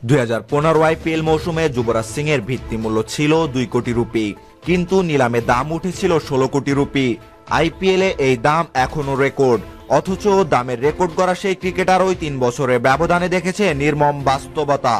2015 IPL মৌসুমে যুবরাজ সিং এর ভিত্তিমূল্য ছিল 2 কোটি রুপি, কিন্তু নিলামে দাম উঠেছিল 16 কোটি রুপি। আইপিএলে এই দাম এখনো রেকর্ড, অথচ দামের রেকর্ড করা সেই ক্রিকেটারই 3 বছরের ব্যবধানে দেখেছে নির্মম বাস্তবতা।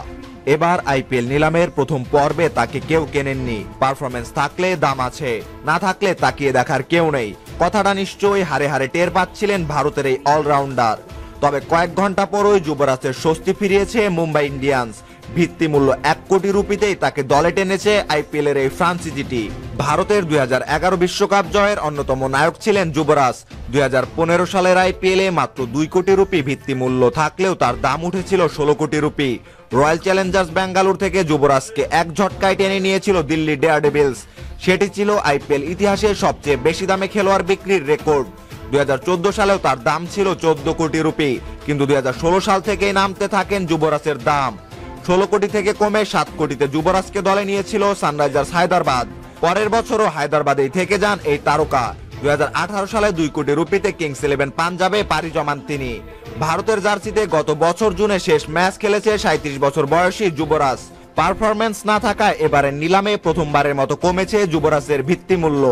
এবার আইপিএল নিলামের প্রথম পর্বে তাকে কেউ কেনেননি। পারফরমেন্স থাকলে দাম আছে, না থাকলে তাকিয়ে দেখার কেউ নেই। কথাটা নিশ্চয়ই হারে হারে টের পাচ্ছিলেন ভারতের এই অলরাউন্ডার। তবে কয়েক ঘন্টা পরই যুবরাজের স্বস্তি ফিরিয়েছে মুম্বাই ইন্ডিয়ান্স। ভিত্তিমূল্য 1 কোটি রুপিতেই তাকে দলে টেনেছে আইপিএল এর এই ফ্রাঞ্চাইজিটি। ভারতের 2011 বিশ্বকাপ জয়ের অন্যতম নায়ক ছিলেন যুবরাজ। 2015 সালের আইপিএলে মাত্র 2 কোটি রুপি ভিত্তিমূল্য থাকলেও তার দাম উঠেছিল 16 কোটি রুপি। রয়্যাল চ্যালেঞ্জার্স ব্যাঙ্গালোর থেকে যুবরাজকে এক ঝটকায় টেনে নিয়েছিল দিল্লি ডেয়ারডেভিলস। সেটি ছিল আইপিএল ইতিহাসে সবচেয়ে বেশি দামে খেলোয়াড় বিক্রির রেকর্ড। 2014 সালেও তার দাম ছিল 14 কোটি রুপি, কিন্তু 2016 সাল থেকেই নামতে থাকেন যুবরাজের দাম। 16 কোটি থেকে কমে 7 কোটিতে যুবরাজকে দলে নিয়েছিল সানরাইজার্স হায়দ্রাবাদ। পরের বছরও হায়দ্রাবাদেই থেকে যান এই তারকা। 2018 সালে 2 কোটি রুপিতে কিংস 11 পাঞ্জাবে পাড়ি জমান তিনি। ভারতের জার্সিতে গত বছর জুনে শেষ ম্যাচ খেলেছে 37 বছর বয়সী যুবরাজ। পারফরম্যান্স না থাকায় এবারের নিলামে প্রথমবারের মতো কমেছে যুবরাজের ভিত্তিমূল্য।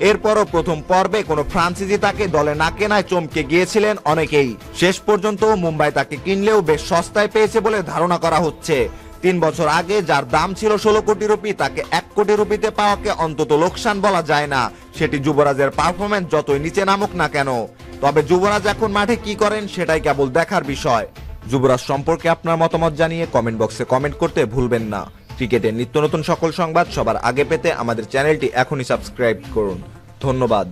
এরপরও প্রথম পর্বে কোনো ফ্রাঞ্চাইজি তাকে দলে না কেনায় চমকে গিয়েছিলেন অনেকেই। শেষ পর্যন্ত মুম্বাই তাকে কিনলেও বেশ সস্তায় পেয়েছে বলে ধারণা করা হচ্ছে। 3 বছর আগে যার দাম ছিল 16 কোটি রুপি, তাকে 1 কোটি রুপিতে পাওয়াকে অন্তত লোকসান বলা যায় না। সেটি যুবরাজের পারফরম্যান্স যতই নিচে নামুক না কেন। তবে যুবরাজ এখন মাঠে কি করেন সেটাই কেবল দেখার বিষয়। যুবরাজ সম্পর্কে আপনার মতামত জানিয়ে কমেন্ট বক্সে কমেন্ট করতে ভুলবেন না। ক্রিকেটের নিত্য নতুন সকল সংবাদ সবার আগে পেতে আমাদের চ্যানেলটি এখনই সাবস্ক্রাইব করুন। ধন্যবাদ।